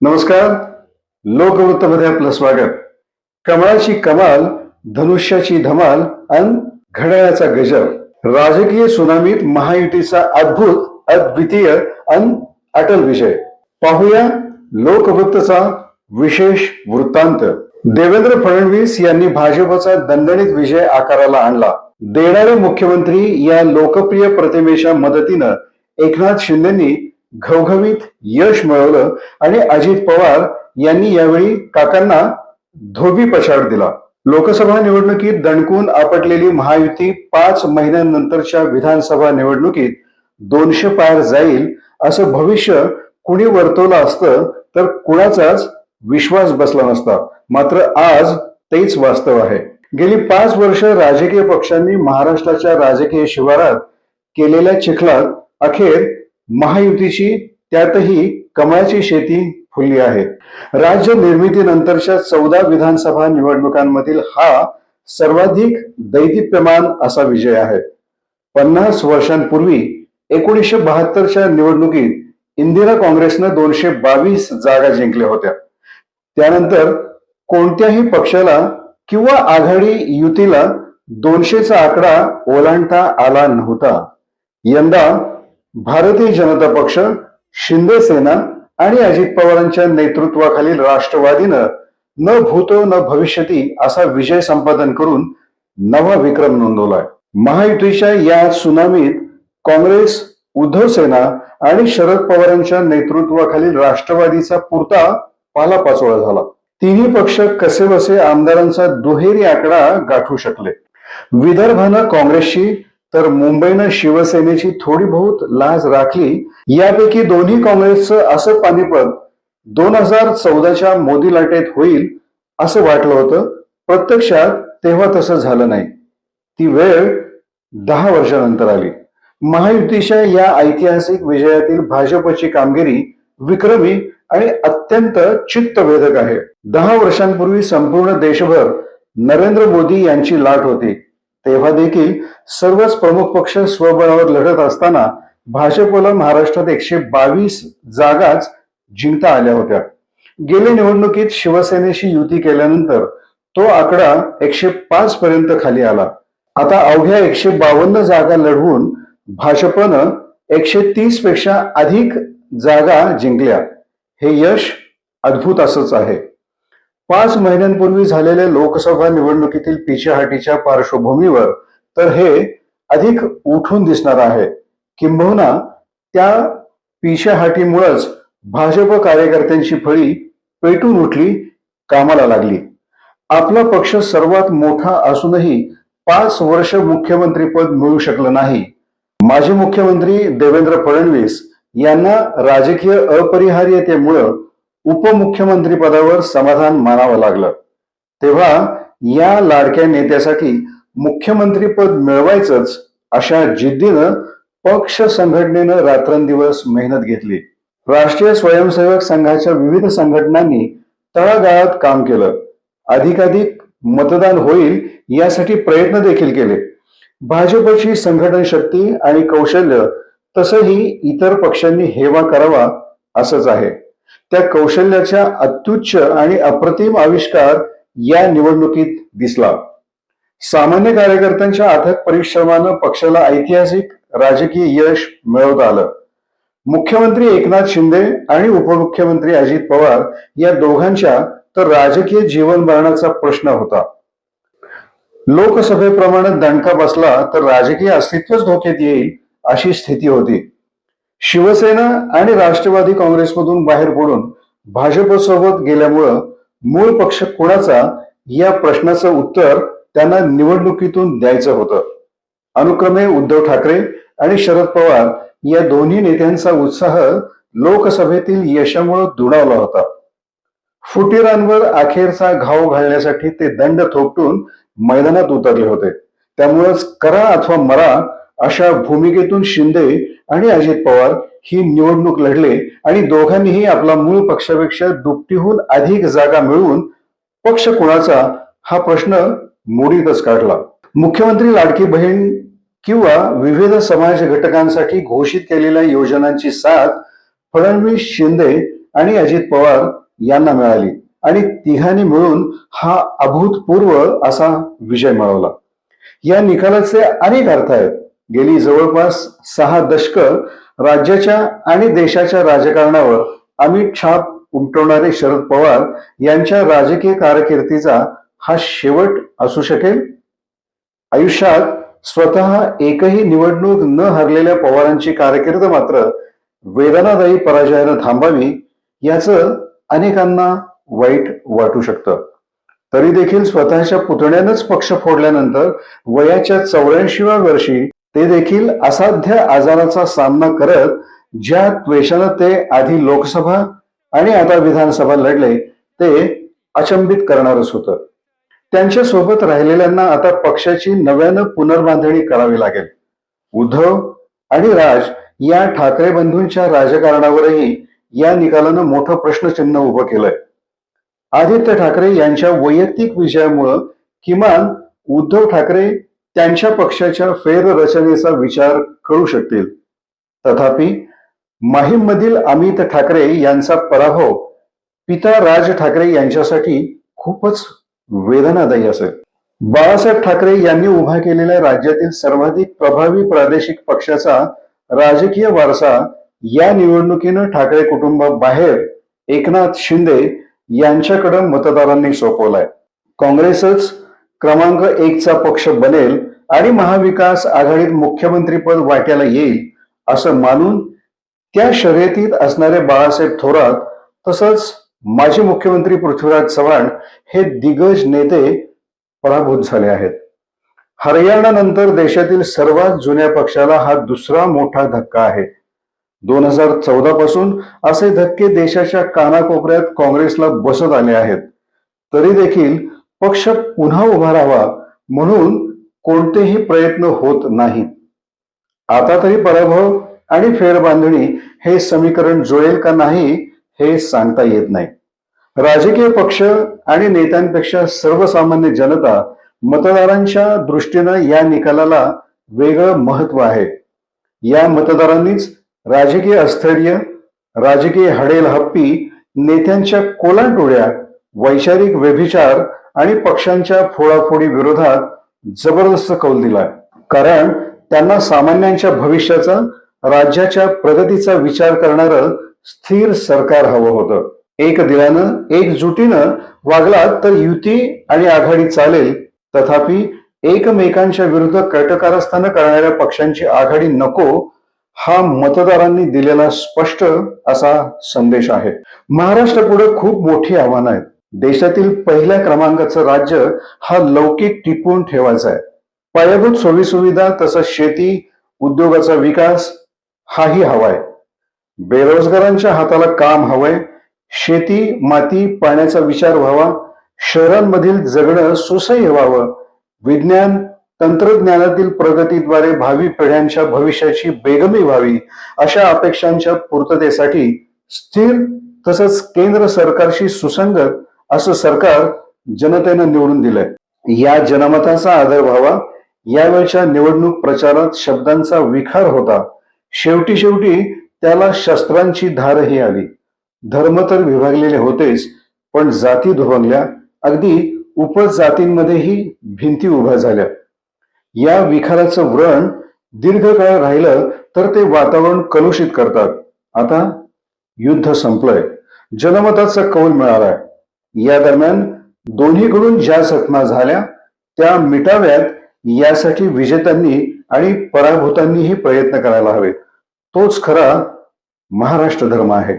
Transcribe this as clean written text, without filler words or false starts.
नमस्कार. लोकवृत्तमध्ये आपलं स्वागत. कमळाची कमाल, धनुष्याची धमाल आणि घड्याळाचा गजर. राजकीय सुनामीत महायुतीचा अद्भुत, अद्वितीय आणि अटल विजय. पाहूया लोकवृत्तचा विशेष वृत्तांत. देवेंद्र फडणवीस यांनी भाजपचा दणदणीत विजय आकाराला आणला. देणारे मुख्यमंत्री या लोकप्रिय प्रतिमेच्या मदतीनं एकनाथ शिंदेंनी घवघवीत यश मिळवलं आणि अजित पवार यांनी यावेळी काकांना धोबी पछाड दिला. लोकसभा निवडणुकीत दणकून आपटलेली महायुती 5 महिन्यांनंतरच्या विधानसभा निवडणुकीत 200 पार जाईल असं भविष्य कुणी वर्तवलं असतं तर कुणाचाच विश्वास बसला नसता. मात्र आज तेच वास्तव आहे. गेली 5 वर्ष राजकीय पक्षांनी महाराष्ट्राच्या राजकीय शिवारात केलेल्या चिखलात अखेर महायुतीची, त्यातही कमळाची शेती फुलली आहे. राज्य निर्मितीनंतरच्या 14 विधानसभा निवडणुकांमधील हा सर्वाधिक दैदिप्यमान असा विजय आहे. 50 वर्षांपूर्वी 1972च्या निवडणुकीत इंदिरा काँग्रेसनं 222 जागा जिंकल्या होत्या. त्यानंतर कोणत्याही पक्षाला किंवा आघाडी युतीला 200चा आकडा ओलांडता आला नव्हता. यंदा भारतीय जनता पक्ष, शिंदे सेना आणि अजित पवारांच्या नेतृत्वाखालील राष्ट्रवादीनं न भूतो न भविष्यती असा विजय संपादन करून नवा विक्रम नोंदवलाय. महायुतीच्या या सुनामीत काँग्रेस, उद्धव सेना आणि शरद पवारांच्या नेतृत्वाखालील राष्ट्रवादीचा पुरता पालापाचोळा झाला. तिन्ही पक्ष कसेबसे आमदारांचा दुहेरी आकडा गाठू शकले. विदर्भानं काँग्रेसची तर मुंबईनं शिवसेनेची थोडी बहुत लाज राखली. यापैकी दोन्ही काँग्रेसचं असं पानिपत 2014च्या मोदी लाटेत होईल असं वाटलं होतं. प्रत्यक्षात तेव्हा तसं झालं नाही. ती वेळ 10 वर्षानंतर आली. महायुतीच्या या ऐतिहासिक विजयातील भाजपची कामगिरी विक्रमी आणि अत्यंत चित्तवेधक आहे. 10 वर्षांपूर्वी संपूर्ण देशभर नरेंद्र मोदी यांची लाट होती. तेव्हा देखील सर्वच प्रमुख पक्ष स्वबळावर लढत असताना भाजपला महाराष्ट्रात 122 जागाच जिंकता आल्या होत्या. गेल्या निवडणुकीत शिवसेनेशी युती केल्यानंतर तो आकडा 105 पर्यंत खाली आला. आता अवघ्या 152 जागा लढवून भाजपनं 130 पेक्षा अधिक जागा जिंकल्या. हे यश अद्भुत असंच आहे. 5 महिन्यांपूर्वी झालेल्या लोकसभा निवडणुकीतील पिछेहाटीच्या पार्श्वभूमीवर तर हे अधिक उठून दिसणार आहे. किंबहुना त्या पिछेहाटीमुळेच भाजप कार्यकर्त्यांची फळी पेटून उठली, कामाला लागली. आपला पक्ष सर्वात मोठा असूनही 5 वर्ष मुख्यमंत्रीपद मिळू शकलं नाही. माजी मुख्यमंत्री देवेंद्र फडणवीस यांना राजकीय अपरिहार्यतेमुळे उपमुख्यमंत्री पदावर समाधान मानावं लागलं. तेव्हा या लाडक्या नेत्यासाठी मुख्यमंत्रीपद मिळवायचंच अशा जिद्दीनं पक्ष संघटनेनं रात्रंदिवस मेहनत घेतली. राष्ट्रीय स्वयंसेवक संघाच्या विविध संघटनांनी तळागाळात काम केलं. अधिकाधिक मतदान होईल यासाठी प्रयत्न देखील केले. भाजपची संघटन शक्ती आणि कौशल्य तसंही इतर पक्षांनी हेवा करावा असंच आहे. त्या कौशल्याचा अत्युच्च आणि अप्रतिम आविष्कार या निवडणुकीत दिसला. सामान्य कार्यकर्त्यांच्या अथक परिश्रमानं पक्षाला ऐतिहासिक राजकीय यश मिळवता आलं. मुख्यमंत्री एकनाथ शिंदे आणि उपमुख्यमंत्री अजित पवार या दोघांच्या तर राजकीय जीवन मरणाचा प्रश्न होता. लोकसभेप्रमाणे दणका बसला तर राजकीय अस्तित्वच धोक्यात येईल अशी स्थिती होती. शिवसेना आणि राष्ट्रवादी काँग्रेसमधून बाहेर पडून भाजपसोबत गेल्यामुळं मूळ पक्ष कोणाचा या प्रश्नाचं उत्तर त्यांना निवडणुकीतून द्यायचं होतं. अनुक्रमे उद्धव ठाकरे आणि शरद पवार या दोन्ही नेत्यांचा उत्साह लोकसभेतील यशामुळे दुणावला होता. फुटीरांवर अखेरचा घाव घालण्यासाठी ते दंड थोपटून मैदानात उतरले होते. त्यामुळेच करा अथवा मरा अशा भूमिकेतून शिंदे आणि अजित पवार ही निवडणूक लढले आणि दोघांनीही आपला मूळ पक्षापेक्षा दुपटीहून अधिक जागा मिळवून पक्ष कोणाचा हा प्रश्न मोडीतच काढला. मुख्यमंत्री लाडकी बहीण किंवा विविध समाज घटकांसाठी घोषित केलेल्या योजनांची साथ फडणवीस, शिंदे आणि अजित पवार यांना मिळाली आणि तिघांनी मिळून हा अभूतपूर्व असा विजय मिळवला. या निकालाचे अनेक अर्थ आहेत. गेली जवळपास 6 दशक राज्याच्या आणि देशाच्या राजकारणावर अमिट छाप उमटवणारे शरद पवार यांच्या राजकीय कारकिर्दीचा हा शेवट असू शकेल. आयुष्यात स्वतः एकही निवडणूक न हरलेल्या पवारांची कारकीर्द मात्र वेदनादायी पराजयानं थांबावी याचं अनेकांना वाईट वाटू शकतं. तरी देखील स्वतःच्या पुतण्यानंच पक्ष फोडल्यानंतर वयाच्या 84व्या वर्षी ते देखील असाध्य आजाराचा सामना करत ज्या त्वेषानं ते आधी लोकसभा आणि आता विधानसभा लढले ते अचंबित करणारच होतं. त्यांच्या सोबत राहिलेल्यांना आता पक्षाची नव्यानं पुनर्बांधणी करावी लागेल. उद्धव आणि राज या ठाकरे बंधूंच्या राजकारणावरही या निकालानं मोठं प्रश्नचिन्ह उभं केलंय. आदित्य ठाकरे यांच्या वैयक्तिक विजयामुळं किमान उद्धव ठाकरे त्यांच्या पक्षाच्या फेररचनेचा विचार करू शकतील. तथापि माहीममधील अमित ठाकरे यांचा पराभव पिता राज ठाकरे यांच्यासाठी खूपच वेदनादायी असेल. बाळासाहेब ठाकरे यांनी उभा केलेल्या राज्यातील सर्वाधिक प्रभावी प्रादेशिक पक्षाचा राजकीय वारसा या निवडणुकीनं ठाकरे कुटुंबाबाहेर एकनाथ शिंदे यांच्याकडे मतदारांनी सोपवलाय. काँग्रेसच क्रमांक 1चा पक्ष बनेल आणि महाविकास आघाडीत मुख्यमंत्रीपद वाट्याला येईल असं मानून त्या शर्यतीत असणारे बाळासाहेब थोरात तसंच माजी मुख्यमंत्री पृथ्वीराज चव्हाण हे दिग्गज नेते पराभूत झाले आहेत. हरियाणानंतर देशातील सर्वात जुन्या पक्षाला हा दुसरा मोठा धक्का आहे. 2014 पासून असे धक्के देशाच्या कानाकोपऱ्यात काँग्रेसला बसत आले आहेत. तरी देखील पक्ष पुन्हा उभा राहावा म्हणून कोणतेही प्रयत्न होत नाहीत. आता तरी पराभव आणि फेरबांधणी हे समीकरण जुळेल का नाही हे सांगता येत नाही. राजकीय पक्ष आणि नेत्यांपेक्षा सर्वसामान्य जनता मतदारांच्या दृष्टीनं या निकालाला वेगळं महत्व आहे. या मतदारांनीच राजकीय अस्थैर्य, राजकीय हडेलहप्पी, नेत्यांच्या कोलांटोड्या, वैचारिक व्यभिचार आणि पक्षांच्या फोडाफोडी विरोधात जबरदस्त कौल दिलाय. कारण त्यांना सामान्यांच्या भविष्याचा, राज्याच्या प्रगतीचा विचार करणारं स्थिर सरकार हवं होतं. एक दिलानं, एकजुटीनं वागलात तर युती आणि आघाडी चालेल. तथापि एकमेकांच्या विरुद्ध कटकारस्थानं करणाऱ्या पक्षांची आघाडी नको हा मतदारांनी दिलेला स्पष्ट असा संदेश आहे. महाराष्ट्रापुढे खूप मोठी आव्हानं आहेत. देशातील पहिल्या क्रमांकाचं राज्य हा लौकिक टिकवून ठेवायचा आहे. पायाभूत सोयीसुविधा तसंच शेती, उद्योगाचा विकास हाही हवाय. बेरोजगारांच्या हाताला काम हवंय. शेती, माती, पाण्याचा विचार व्हावा. शहरांमधील जगणं सुसह्य व्हावं. विज्ञान तंत्रज्ञानातील प्रगतीद्वारे भावी पिढ्यांच्या भविष्याची बेगमी व्हावी. अशा अपेक्षांच्या पूर्ततेसाठी स्थिर तसंच केंद्र सरकारशी सुसंगत असं सरकार जनतेनं निवडून दिलंय. या जनमताचा आदर व्हावा. यावेळच्या निवडणूक प्रचारात शब्दांचा विखार होता. शेवटी त्याला शस्त्रांची धारही आली. धर्म तर विभागलेले होतेच, पण जाती दुभंगल्या. अगदी उपजातींमध्येही भिंती उभ्या झाल्या. या विखाराचं व्रण दीर्घकाळ राहिलं तर ते वातावरण कलुषित करतात. आता युद्ध संपलंय. जनमताचा कौल मिळालाय. या दरम्यान दोन्हीकडून ज्या जखमा झाल्या त्या मिटाव्यात यासाठी विजेत्यांनी आणि पराभूतांनीही प्रयत्न करायला हवेत. तोच खरा महाराष्ट्र धर्म आहे.